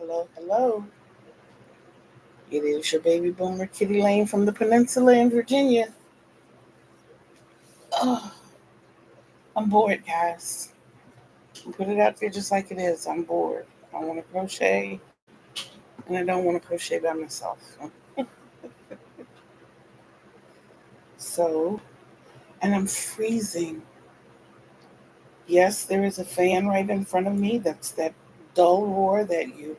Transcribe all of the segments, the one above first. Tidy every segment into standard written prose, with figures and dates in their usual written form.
hello, hello. It is your baby boomer Kitty Lane from the Peninsula in Virginia. Oh, I'm bored, guys. Put it out there just like it is. I'm bored. I want to crochet, and I don't want to crochet by myself. So, and I'm freezing. Yes, there is a fan right in front of me. That's that dull roar that you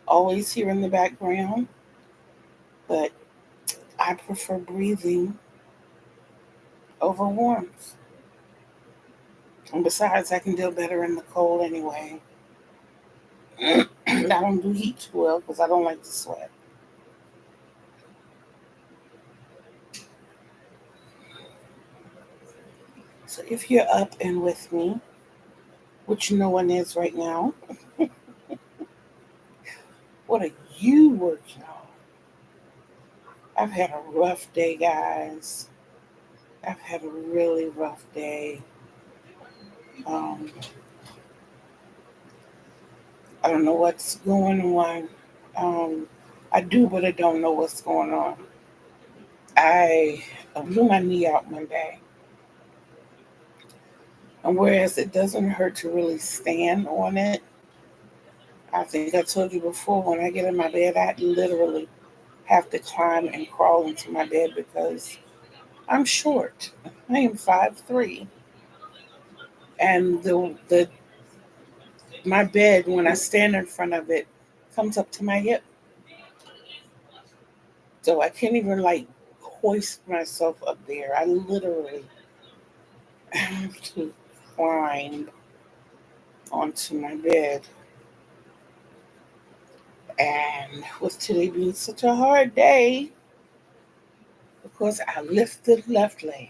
always hear in the background. But I prefer breathing over warmth. And besides, I can deal better in the cold anyway. I don't do heat too well because I don't like to sweat. So if you're up and with me, which no one is right now, what are you working on? I've had a rough day, guys. I've had a really rough day. Um, I don't know what's going on. Um, I do, but I don't know what's going on. I blew my knee out one day. And whereas it doesn't hurt to really stand on it, I think I told you before, when I get in my bed, I literally have to climb and crawl into my bed because I'm short. I am 5'3", and the my bed, when I stand in front of it, comes up to my hip, so I can't even like hoist myself up there. I literally have to climb onto my bed. And with today being such a hard day, of course, I lift the left leg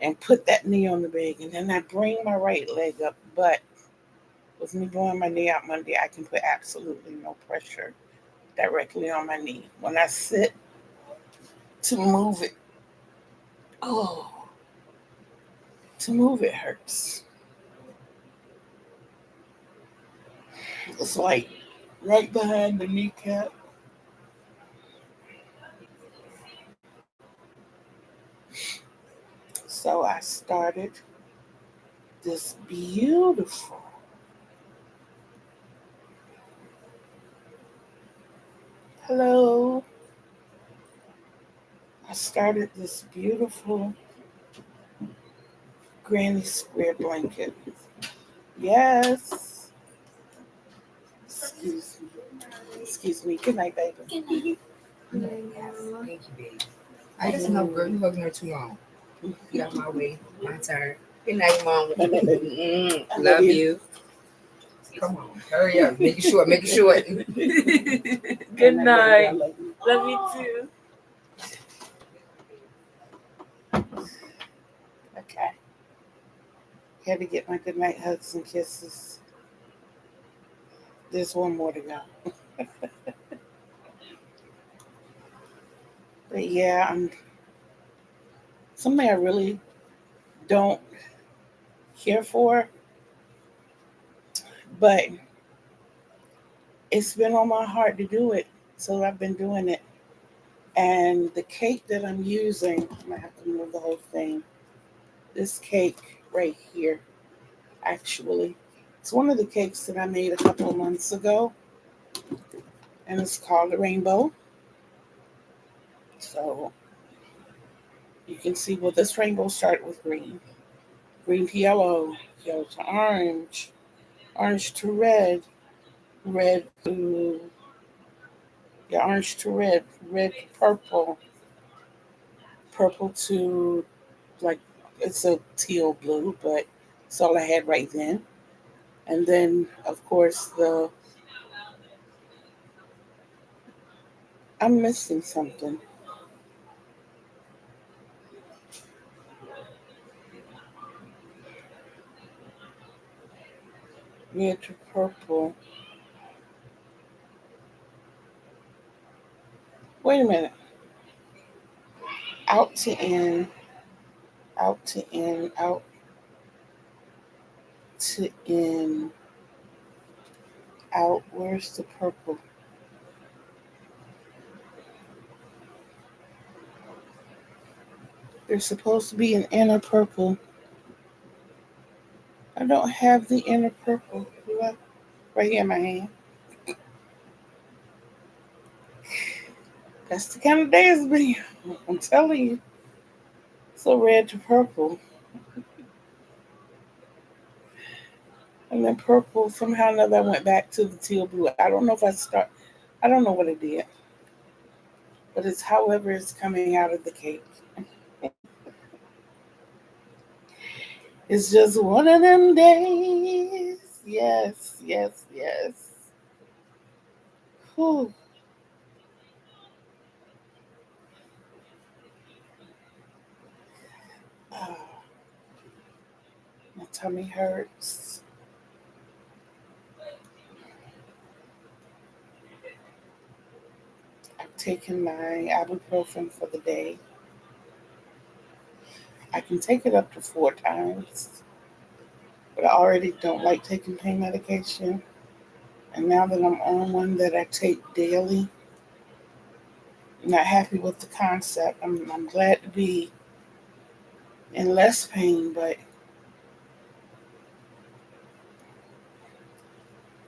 and put that knee on the bed, and then I bring my right leg up. But with me blowing my knee out Monday, I can put absolutely no pressure directly on my knee. When I sit to move it, oh, to move it hurts. It's like right behind the kneecap. So I started this beautiful hello. I started this beautiful granny square blanket. Yes. Excuse me. Excuse me. Good night, baby. Good night. Thank you, baby. I just know, girl, you hugging her too long. Get out my way. My turn. Good night, mom. Love you. Come on, hurry up. Make it short. Make it short. Good night. Love you too. Okay. Had to get my good night hugs and kisses. There's one more to go. But yeah, I'm something I really don't care for, but it's been on my heart to do it, so I've been doing it. And the cake that I'm using, I'm gonna have to move the whole thing. This cake right here, actually, it's one of the cakes that I made a couple of months ago, and it's called the Rainbow. So you can see, well, this rainbow started with green, green to yellow, yellow to orange, orange to red, red to, yeah, orange to red, red to purple, purple to like, it's a teal blue, but it's all I had right then. And then, of course, I'm missing something. Red to purple. Wait a minute. Out to in, out to in, out to in. out. Where's the purple? There's supposed to be an inner purple. I don't have the inner purple. Do I? Right here in my hand. That's the kind of day it's been. I'm telling you. So red to purple. And then purple, somehow or another, I went back to the teal blue. I don't know if I don't know what it did. But it's however it's coming out of the cake. It's just one of them days. Yes, yes, yes. Whew. Oh, my tummy hurts. I've taken my ibuprofen for the day. I can take it up to 4 times, but I already don't like taking pain medication. And now that I'm on one that I take daily, I'm not happy with the concept. I'm glad to be in less pain,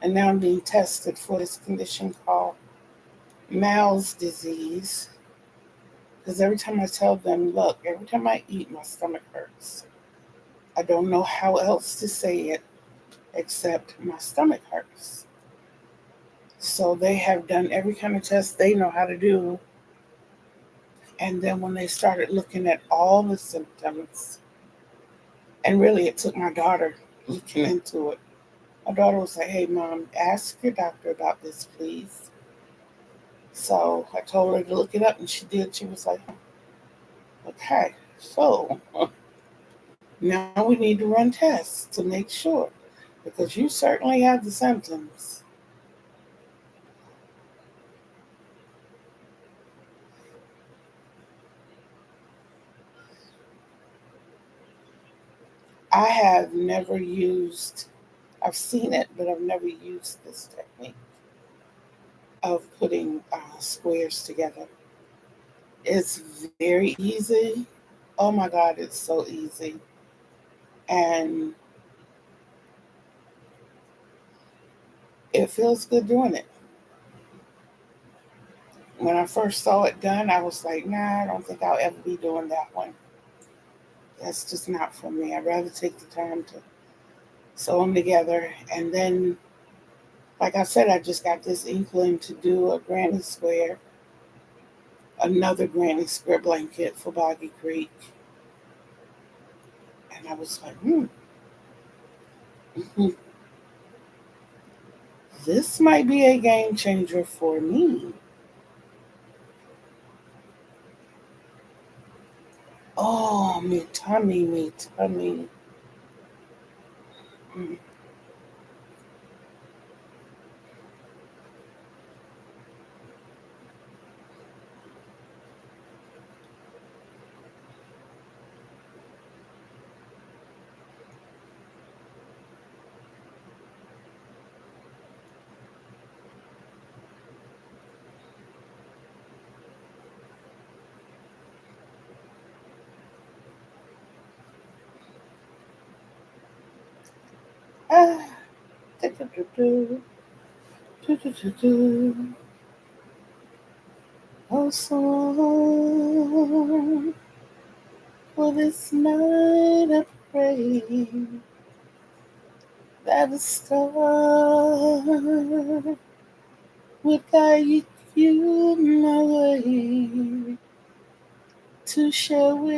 and now I'm being tested for this condition called Mal's disease. Because every time I tell them, look, every time I eat, my stomach hurts. I don't know how else to say it except my stomach hurts. So they have done every kind of test they know how to do. And then when they started looking at all the symptoms, and really it took my daughter looking into it. My daughter was like, hey, Mom, ask your doctor about this, please. So I told her to look it up, and she did. She was like, okay, so now we need to run tests to make sure, because you certainly have the symptoms. I have never used, I've seen it, but I've never used this technique of putting squares together. It's very easy. Oh my God, it's so easy. And it feels good doing it. When I first saw it done, I was like, nah, I don't think I'll ever be doing that one. That's just not for me. I'd rather take the time to sew them together. And then, like I said, I just got this inkling to do a granny square, another granny square blanket for Boggy Creek. And I was like, this might be a game changer for me. Oh, me tummy, me tummy. Mm. Ah, do, do, do, do. Do, do, do, do. Oh, song for this night I pray that the star would guide you my way to share with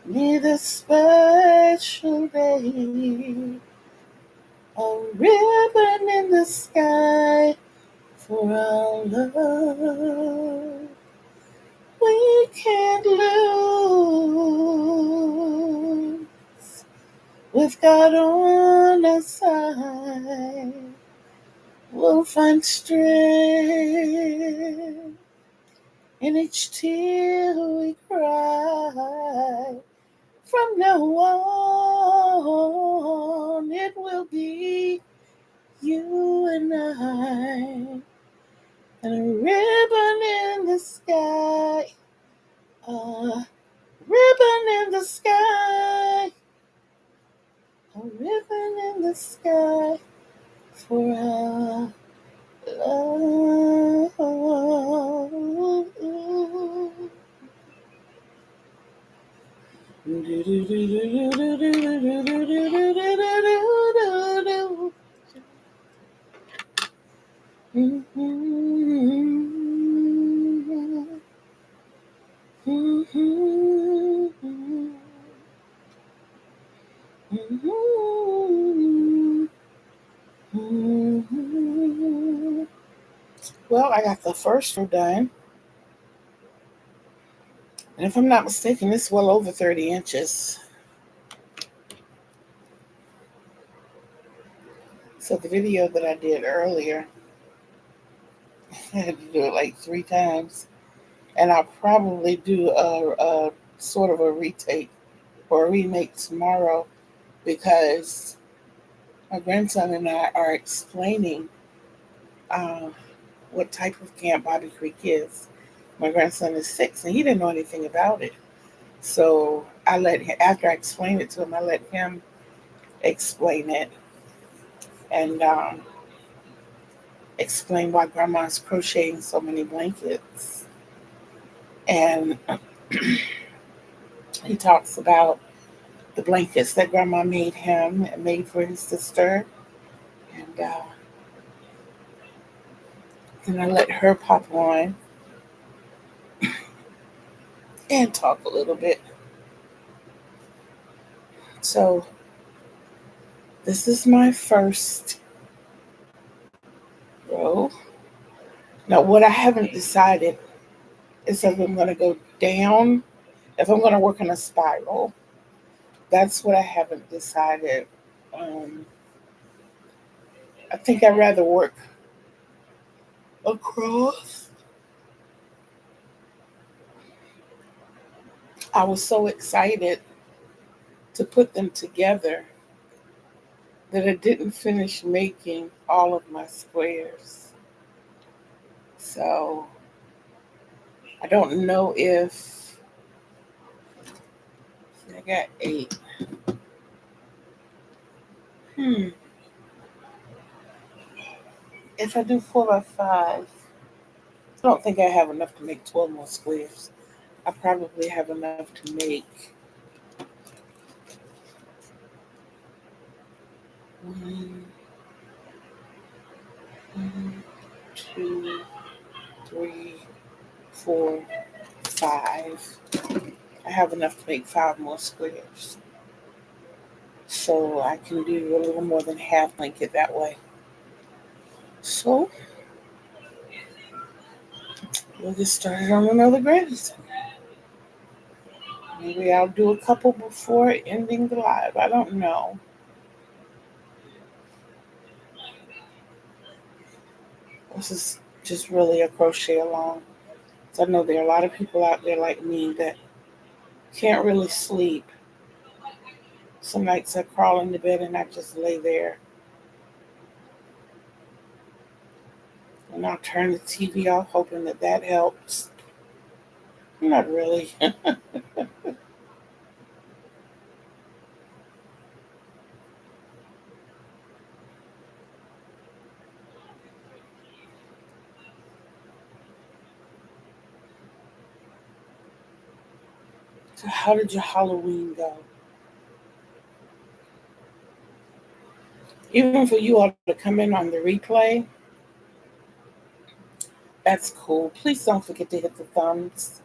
me the special day, a ribbon in the sky for our love. We can't lose with God on our side. We'll find strength in each tear we cry. From now on, it will A ribbon in the sky. A ribbon in the sky for our love. Well, I got the first row done. And if I'm not mistaken, it's well over 30 inches. So the video that I did earlier, I had to do it like 3 times. And I'll probably do a sort of a retake or a remake tomorrow because my grandson and I are explaining what type of camp Bobby Creek is. My grandson is 6 and he didn't know anything about it. So I let him, after I explained it to him, I let him explain it and explain why Grandma's crocheting so many blankets. And he talks about the blankets that Grandma made him and made for his sister. And then I let her pop on and talk a little bit. So this is my first row. Now what I haven't decided is if I'm going to go down, if I'm going to work in a spiral. That's what I haven't decided. I think I'd rather work across. I was so excited to put them together that I didn't finish making all of my squares. So I don't know if I got 8. If I do 4 by 5, I don't think I have enough to make 12 more squares. I probably have enough to make 1, 2, 3, 4, 5. I have enough to make 5 more squares. So I can do a little more than half blanket that way. So we'll get started on another gradient. Maybe I'll do a couple before ending the live. I don't know. This is just really a crochet along. So I know there are a lot of people out there like me that can't really sleep. Some nights I crawl into bed and I just lay there. And I'll turn the TV off hoping that helps. Not really. So how did your Halloween go? Even for you all to come in on the replay, that's cool. Please don't forget to hit the thumbs.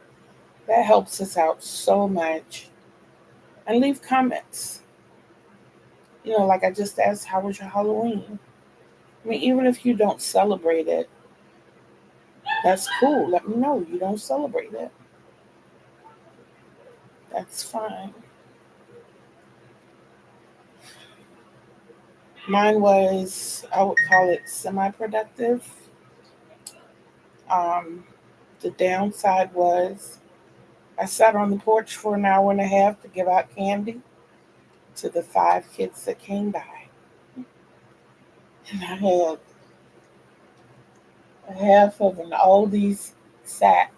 That helps us out so much. And leave comments. You know, like I just asked, how was your Halloween? I mean, even if you don't celebrate it, that's cool. Let me know you don't celebrate it. That's fine. Mine was, I would call it semi-productive. The downside was I sat on the porch for an hour and a half to give out candy to the 5 kids that came by. And I had half of an Aldi's sack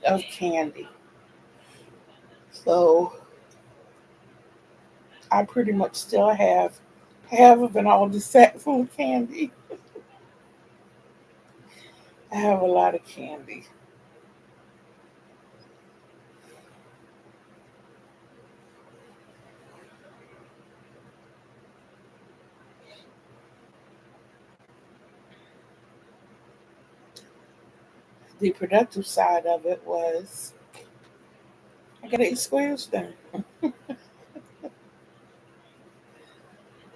of candy. So I pretty much still have half of an older sack full of candy. I have a lot of candy. The productive side of it was I got 8 squares done.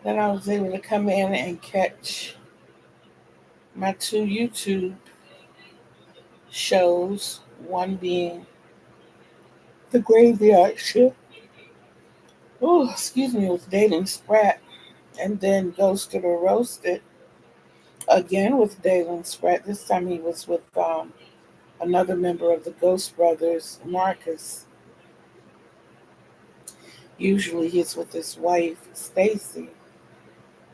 Then I was able to come in and catch my 2 YouTube shows, one being The Graveyard Shift. Oh, excuse me, with Dalen Spratt. And then Ghosted or Roasted, again with Dalen Spratt. This time he was with another member of the Ghost Brothers, Marcus. Usually he's with his wife, Stacy.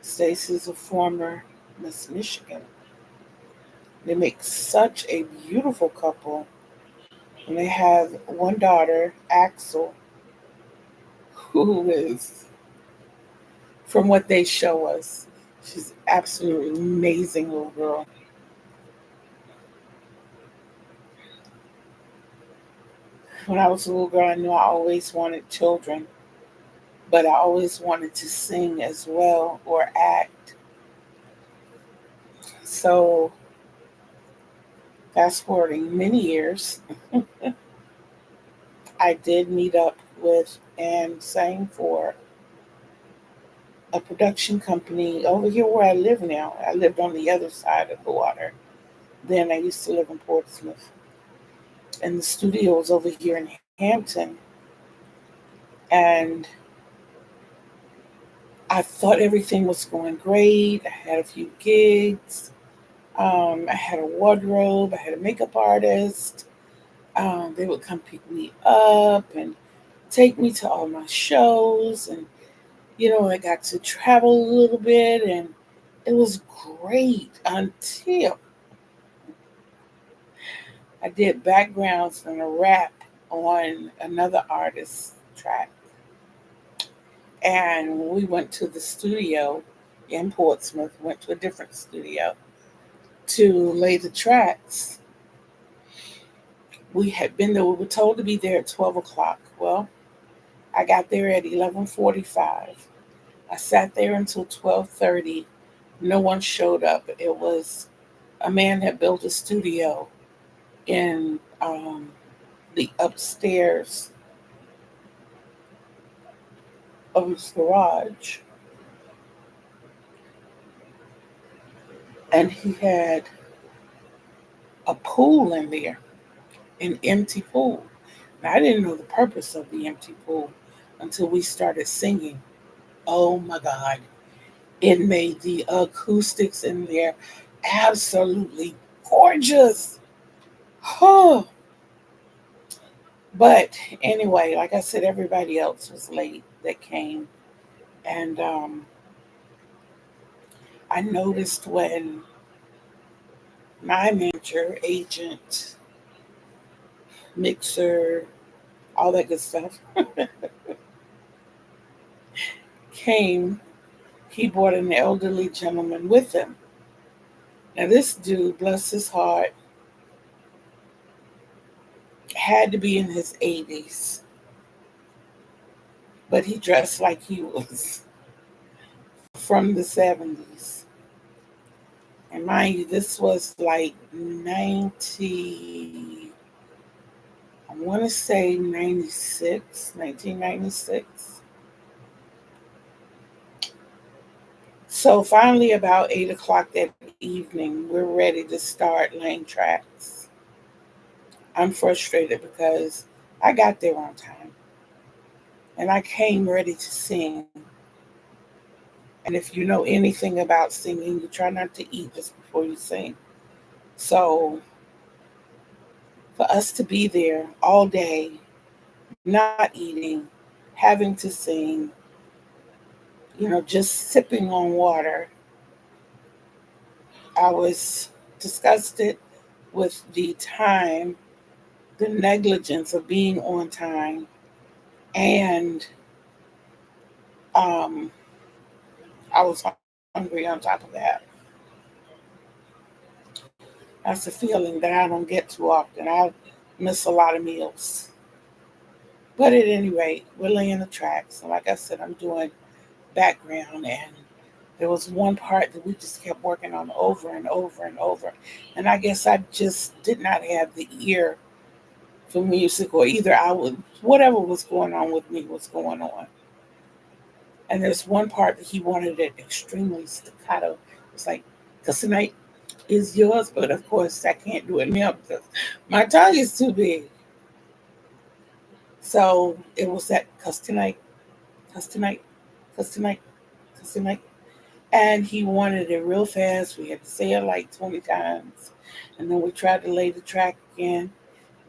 Stacy's a former Miss Michigan. They make such a beautiful couple. And they have one daughter, Axel, who is, from what they show us, she's absolutely amazing little girl. When I was a little girl, I knew I always wanted children, but I always wanted to sing as well or act. So, fast forwarding many years, I did meet up with and sang for a production company over here where I live now. I lived on the other side of the water. Then I used to live in Portsmouth. And the studio was over here in Hampton. And I thought everything was going great. I had a few gigs. I had a wardrobe. I had a makeup artist. They would come pick me up and take me to all my shows. And, I got to travel a little bit. And it was great until I did backgrounds and a rap on another artist's track. And we went to the studio in Portsmouth, went to a different studio to lay the tracks. We had been there, we were told to be there at 12 o'clock. Well, I got there at 11:45. I sat there until 12:30. No one showed up. It was a man had built a studio in the upstairs of his garage. And he had a pool in there, an empty pool. Now, I didn't know the purpose of the empty pool until we started singing. Oh my God. It made the acoustics in there absolutely gorgeous. Oh. But anyway, like I said, everybody else was late that came. And I noticed when my manager, agent, mixer, all that good stuff came, he brought an elderly gentleman with him. Now, this dude, bless his heart, had to be in his 80s, but he dressed like he was from the 70s. And mind you, this was like 90, I want to say 96, 1996. So finally, about 8 o'clock that evening, we're ready to start laying tracks. I'm frustrated because I got there on time and I came ready to sing. And if you know anything about singing, you try not to eat just before you sing. So for us to be there all day, not eating, having to sing, just sipping on water, I was disgusted with the time the negligence of being on time and um, I was hungry on top of that. That's a feeling that I don't get too often. I miss a lot of meals. But at any rate, we're laying the tracks. And like I said, I'm doing background. And there was one part that we just kept working on over and over and over. And I guess I just did not have the ear for music, or either I was, whatever was going on with me was going on. And there's one part that he wanted it extremely staccato. It's like, because tonight is yours, but of course I can't do it now because my tongue is too big. So it was that cuss tonight, cuss tonight, cuss tonight. And he wanted it real fast. We had to say it like 20 times. And then we tried to lay the track again.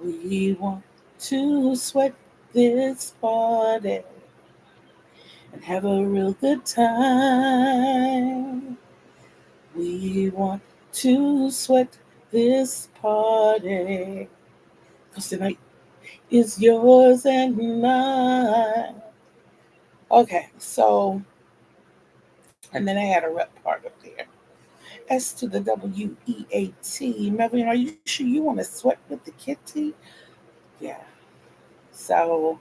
We want to sweat this party and have a real good time. We want to sweat this party. Because tonight is yours and mine. Okay, so, and then I had a rep part up there. S to the WEAT. Melvin, are you sure you want to sweat with the kitty? Yeah. So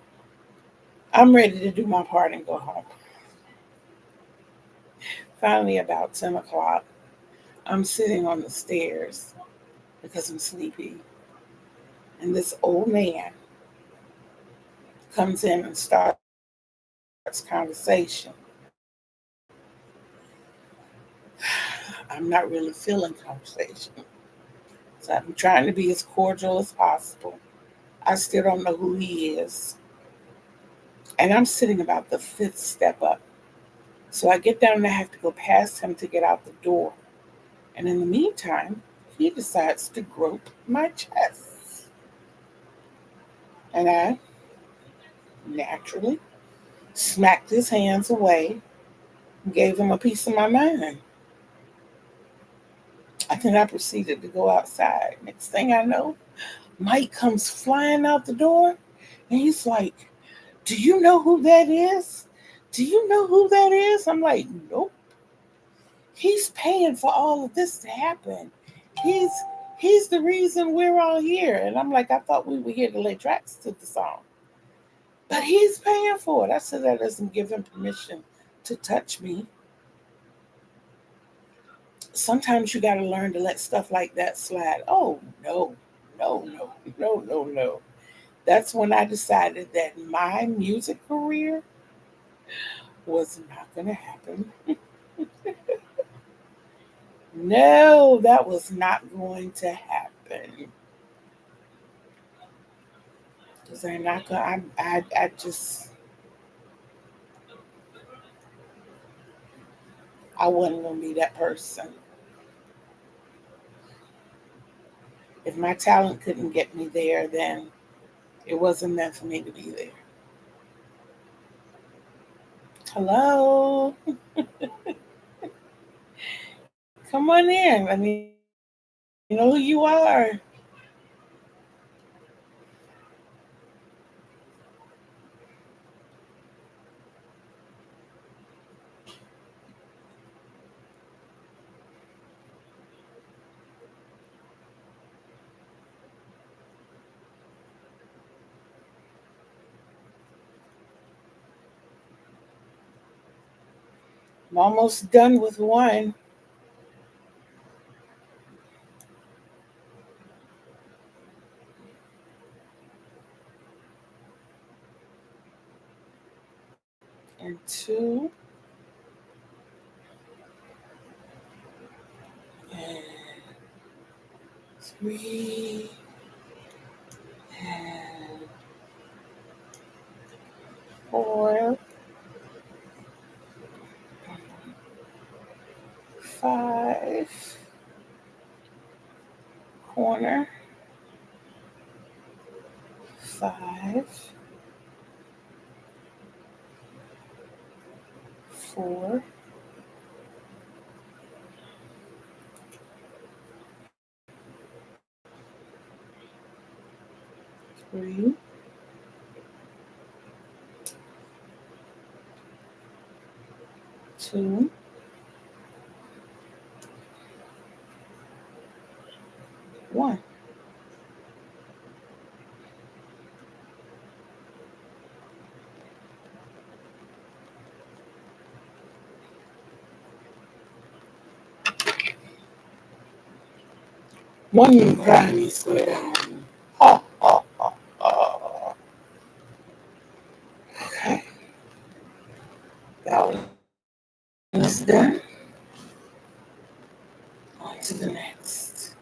I'm ready to do my part and go home. Finally, about 10 o'clock, I'm sitting on the stairs because I'm sleepy. And this old man comes in and starts conversation. I'm not really feeling conversation. So I'm trying to be as cordial as possible. I still don't know who he is. And I'm sitting about the fifth step up. So I get down and I have to go past him to get out the door. And in the meantime, he decides to grope my chest. And I naturally smacked his hands away and gave him a piece of my mind. And then I proceeded to go outside. Next thing I know, Mike comes flying out the door and he's like, "Do you know who that is? Do you know who that is?" I'm like, "Nope. He's paying for all of this to happen. He's he's the reason we're all here." And I'm like, "I thought we were here to lay tracks to the song. But he's paying for it." I said, "That doesn't give him permission to touch me." Sometimes you got to learn to let stuff like that slide. Oh, no, no, no, no, no, no. That's when I decided that my music career was not going to happen. No, that was not going to happen. Because I'm not going. I just. I wasn't going to be that person. If my talent couldn't get me there, then it wasn't meant for me to be there. Hello, come on in. Let me know who you are. I'm almost done with one. And two, and three, and four, five, corner, five, four, 2, 1. One granny square. Ha, ha, ha, ha. Okay, that one is done. On to the next.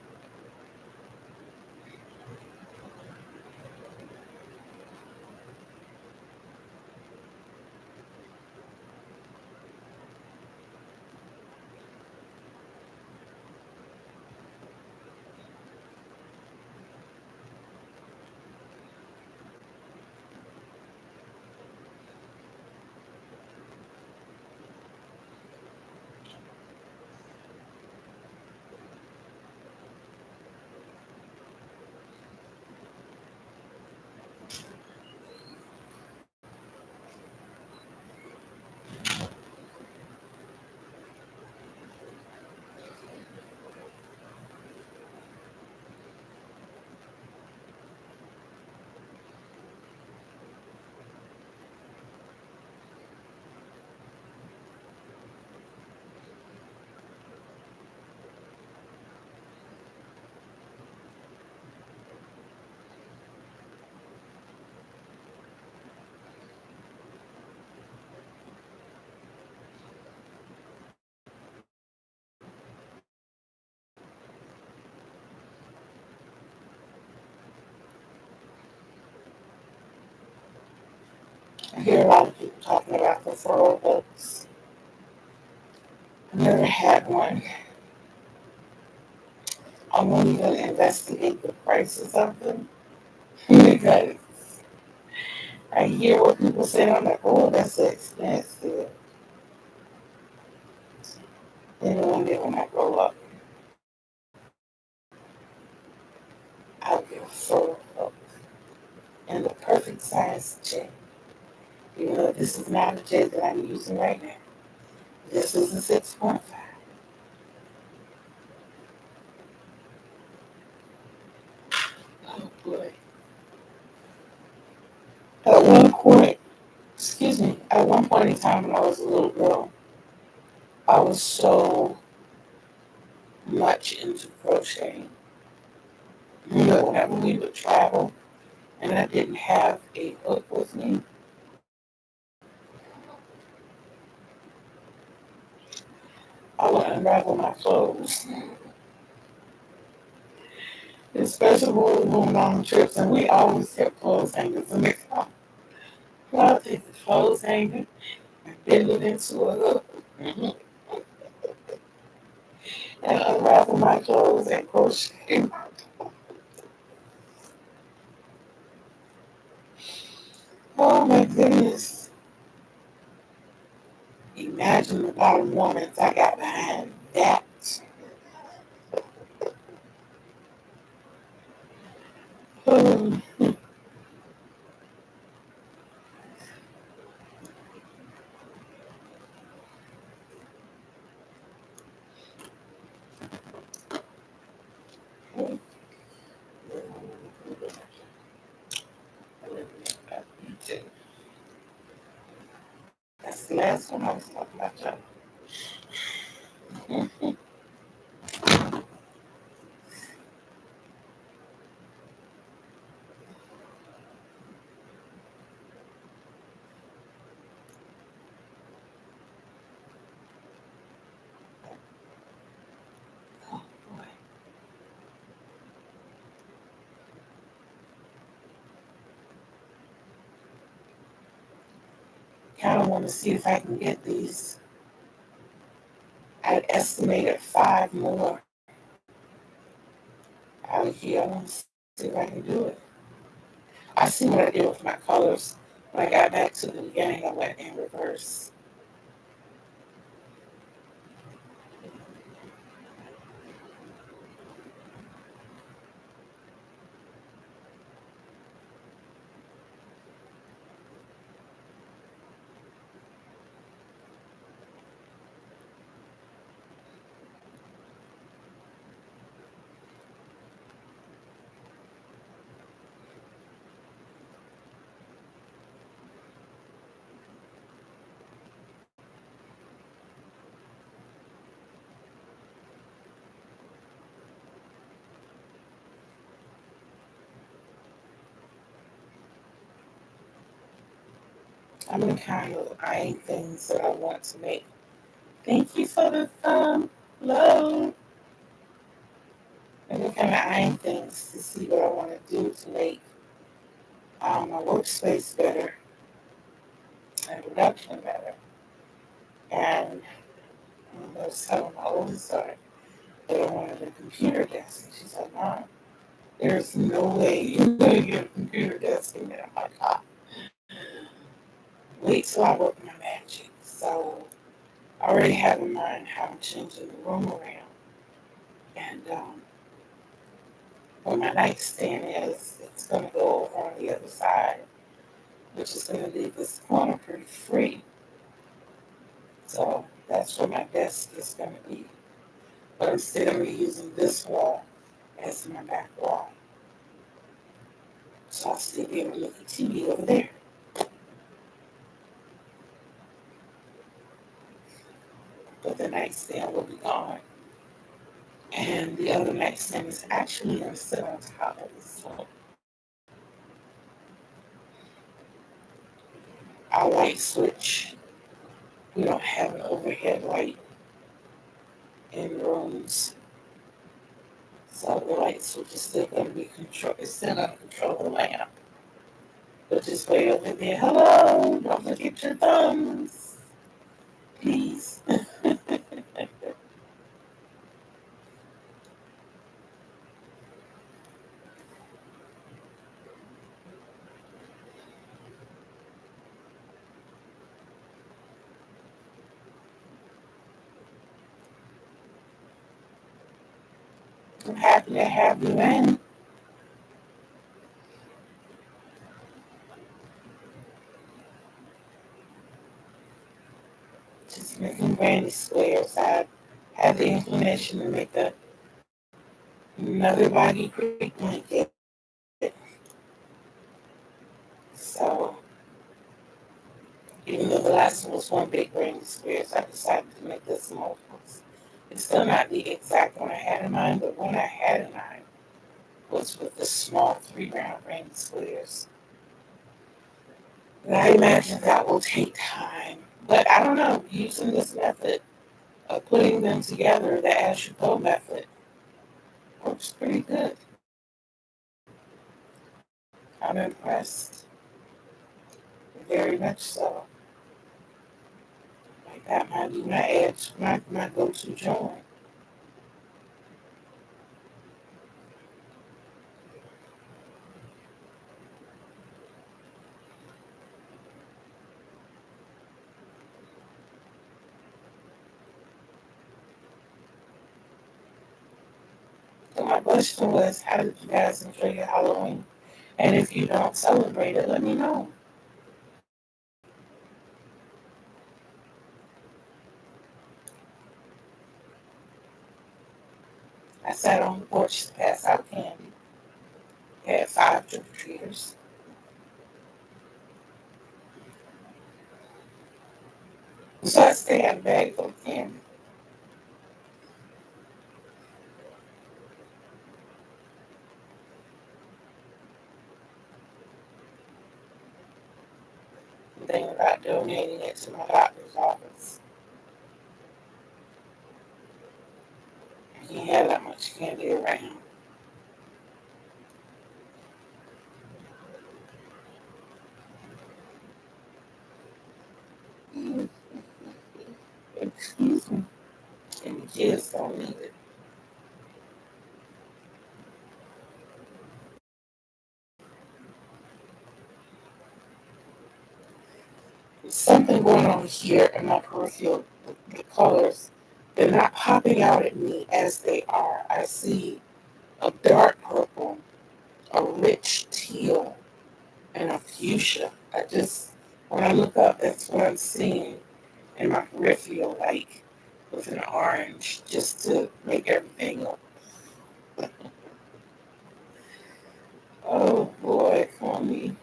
I hear a lot of people talking about the referral books. I never had one. I won't even investigate the prices of them because I hear what people say. I'm like, oh, that's expensive. Then one day when I grow up, I'll get a referral book and the perfect size check. You know, this is not a jet that I'm using right now. This is a 6.5. Oh boy. At one point, at one point in time when I was a little girl, I was so much into crocheting. You know, whenever we would travel and I didn't have a hook with me, I would unravel my clothes. Especially when we were going on trips and we always kept clothes hangers in the car. So I'll take the clothes hanger and bend it into a hook and unravel my clothes and crochet. Oh my goodness. Imagine the lot of moments I got behind that. Oh, that's the last one I was talking about. Y'all. Oh boy. Kind of want to see if I can get these. I estimated 5 more out of here. I want to see if I can do it. I see what I did with my colors. When I got back to the beginning, I went in reverse. I'm the kind of eyeing things that I want to make. Thank you for the love. I'm the kind of eyeing things to see what I want to do to make my workspace better and production better. And I was telling my oldest daughter that I wanted a computer desk. And she's like, Mom, there's no way you're going to get a computer desk in there. I'm like, wait till I work my magic. So I already have in mind how I'm changing the room around. And where my nightstand is, it's going to go over on the other side, which is going to leave this corner pretty free. So that's where my desk is going to be. But instead, I'm using this wall as my back wall. So I'll still be able to look at TV over there. But the nightstand will be gone. And the other nightstand is actually going to sit on top of this. So our light switch, we don't have an overhead light in rooms. So the light switch is still going to be control. It's still going to control the lamp. But just way over there. Hello, don't forget your thumbs, please. I'm happy to have you in. Just making granny squares. I had the inclination to make another body creek blanket. So even though the last one was one big granny squares, I decided to make this multiples. It's still not the exact one I had in mind, but one I had in mind was with the small 3-round granny squares. And I imagine that will take time. But I don't know, using this method of putting them together, the as you go method, works pretty good. I'm impressed. Very much so. Like that might be my edge, my go-to joint. So my question was, how did you guys enjoy your Halloween? And if you don't celebrate it, let me know. I sat on the porch to pass out candy. Had 5 trick-or-treaters. So I still had a bag full of candy. I'm thinking about donating it to my doctor's office. I can't have that much candy around. Excuse me. And the kids don't need it. There's something going on here in my peripheral. The colors, they're not popping out at me as they are. I see a dark purple, a rich teal, and a fuchsia. When I look up, that's what I'm seeing in my peripheral, like with an orange, just to make everything look. Oh boy, call me.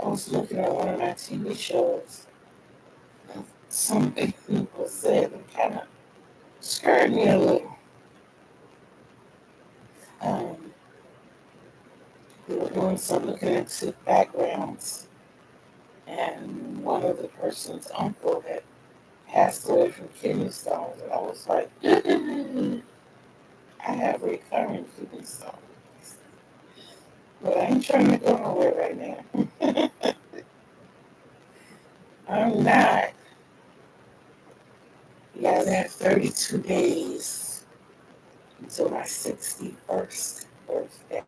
I was looking at one of my TV shows. something people said and kind of scared me a little. Um, we were doing some looking into backgrounds, and one of the person's uncle had passed away from kidney stones, and I was like, I have recurrent kidney stones. But I ain't trying to go nowhere right now. I'm not. You guys have 32 days until my 61st birthday.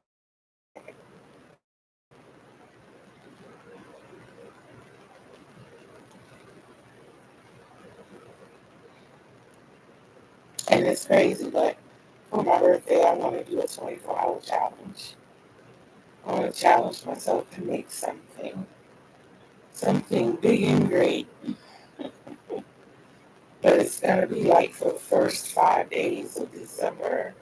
And it's crazy, but for my birthday, I want to do a 24-hour challenge. I want to challenge myself to make something big and great. But it's going to be like for the first 5 days of December.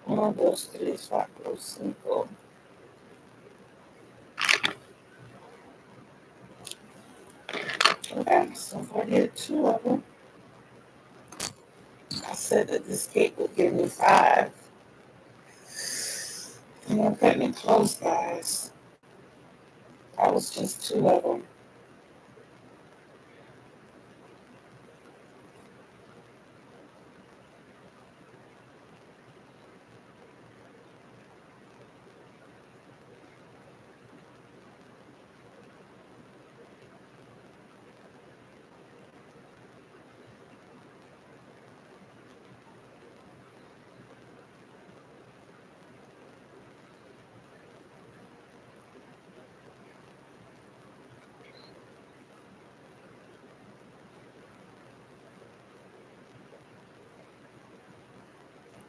Uno, dos, tres, cuatro, cinco. Okay, so I did 2 of them. I said that this cake would give me 5. And I'm cutting it close, guys. That was just 2 of them.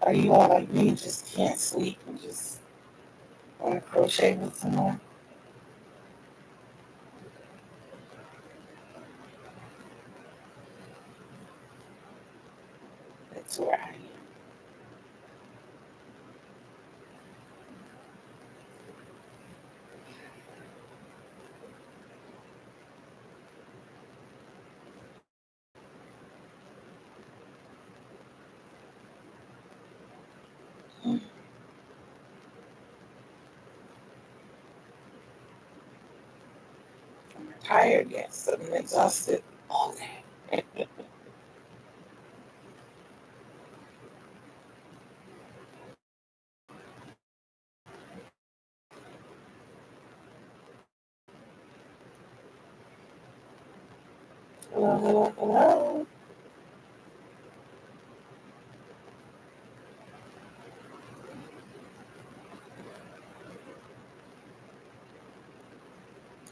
Are you all like me, just can't sleep and just want to crochet with someone? That's where I am. I'm not tired yet, so I'm exhausted all day. Hello, hello, hello.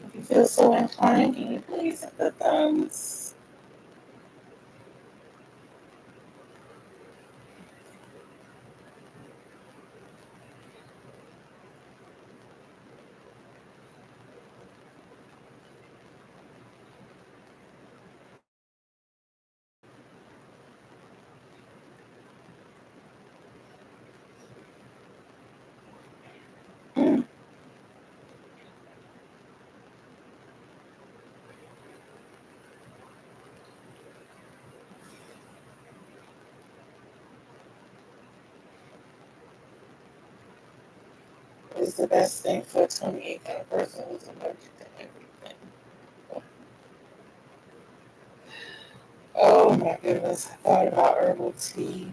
If you feel so inclined, can you please hit the thumbs? It's the best thing for a 28 kind of person who's allergic to everything. Oh my goodness, I thought about herbal tea.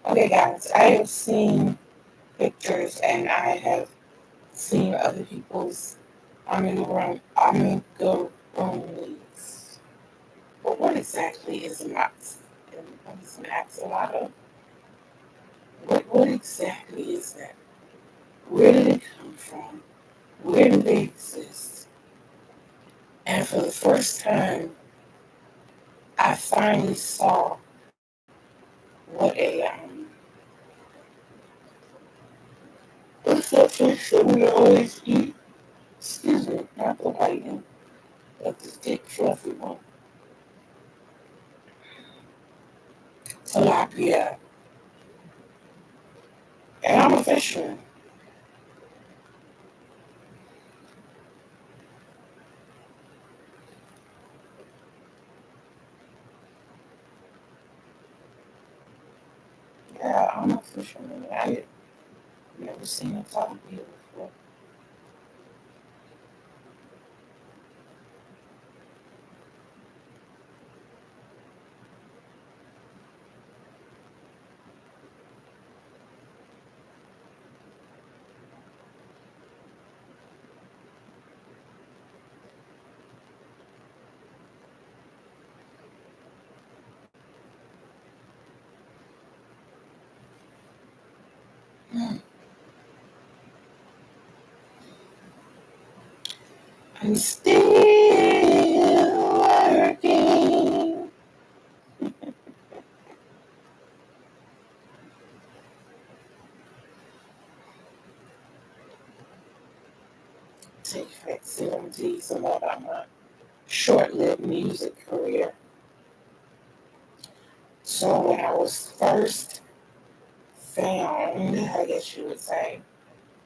Okay, guys, I have seen pictures and I have seeing other people's amigurumis. But what exactly is an axolotl? What exactly is that? Where did it come from? Where do they exist? And for the first time, I finally saw what what's that fish that we always eat? Excuse me, not the white one, but the thick, fluffy one. Tilapia. And I'm a fisherman. Yeah, I'm a fisherman. I never seen a tilapia before. I'm still working. Take facilities some about my short-lived music career. So when I was first found, I guess you would say,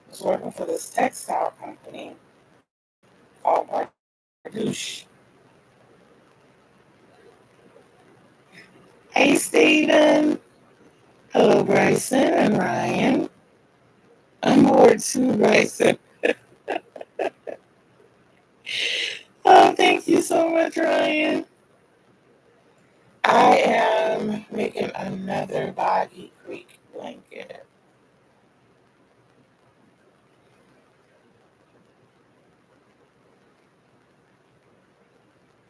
I was working for this textile company called Bardouche. Hey, Steven. Hello, Bryson and Ryan. I'm Wardson Bryson. Oh, thank you so much, Ryan. I am making another Boggy Creek blanket.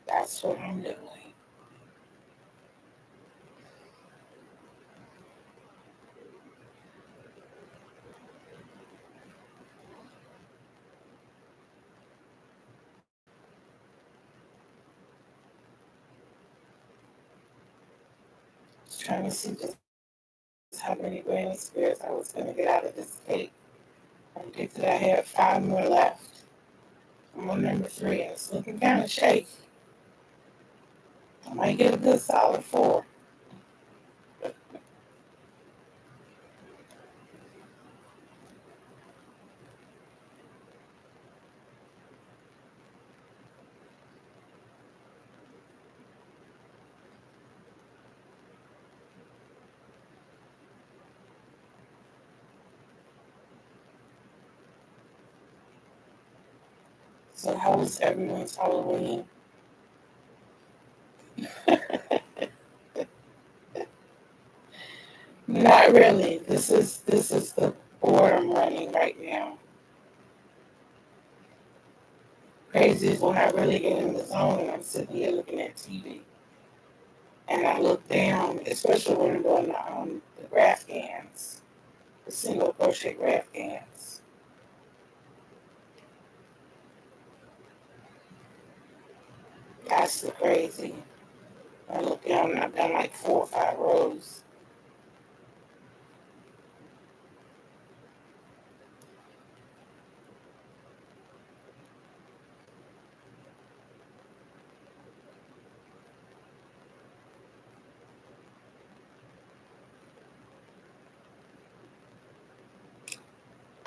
That's what I'm doing. Just trying to see just how many granny squares I was going to get out of this cake. I predicted I had 5 more left. I'm on number 3, and it's looking kind of shaky. I might get a good solid 4. So how was everyone's Halloween? Not really. This is the board I'm running right now. Crazy is when I really get in the zone and I'm sitting here looking at TV. And I look down, especially when I'm doing the graph gands, the single crochet graph gands. That's the crazy. I look down and I've done like 4 or 5 rows.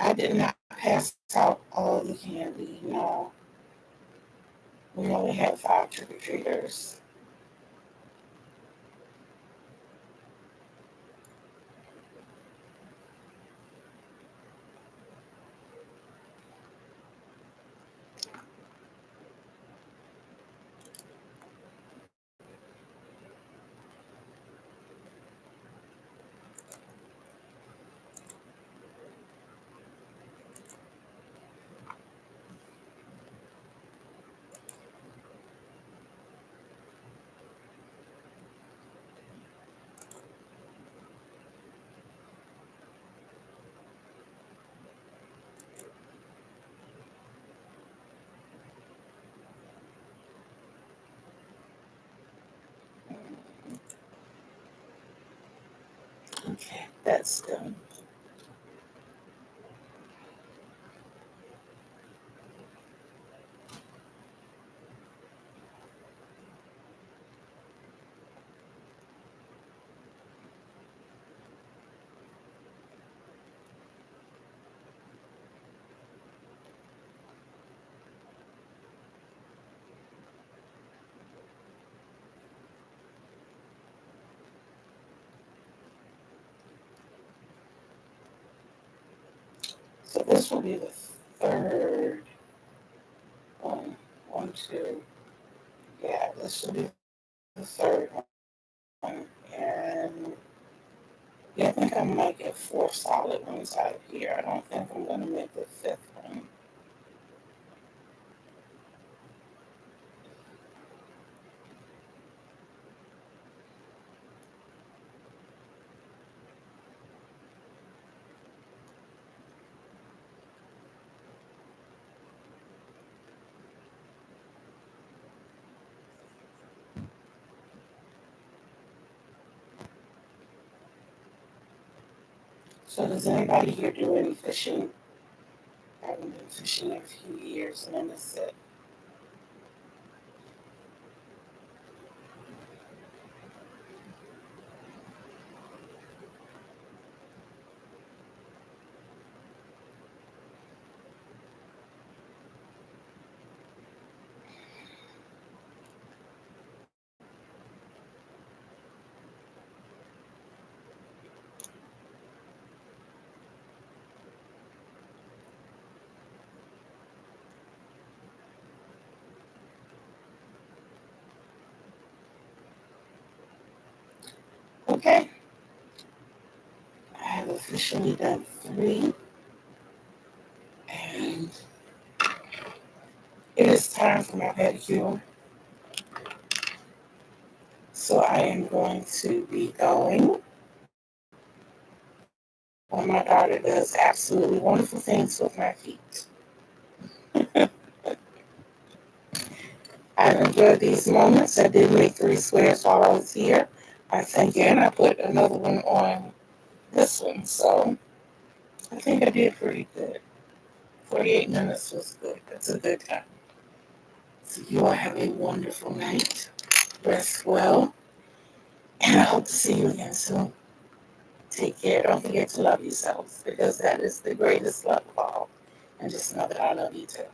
I did not pass out all of the candy, no. We only had 5 trick-or-treaters. that's done. So this will be the third one. One, two. Yeah, this will be the third one. And yeah, I think I might get 4 solid ones out of here. I don't think I'm going to make the 5th one. So does anybody here do any fishing? I haven't been fishing in a few years, and I miss it. Okay, I have officially done 3, and it is time for my pedicure. So I am going to be going. Well, my daughter does absolutely wonderful things with my feet. I've enjoyed these moments. I did make 3 squares while I was here, I think, and I put another one on this one. So I think I did pretty good. 48 minutes was good. That's a good time. So you all have a wonderful night. Rest well. And I hope to see you again soon. Take care. Don't forget to love yourselves, because that is the greatest love of all. And just know that I love you too.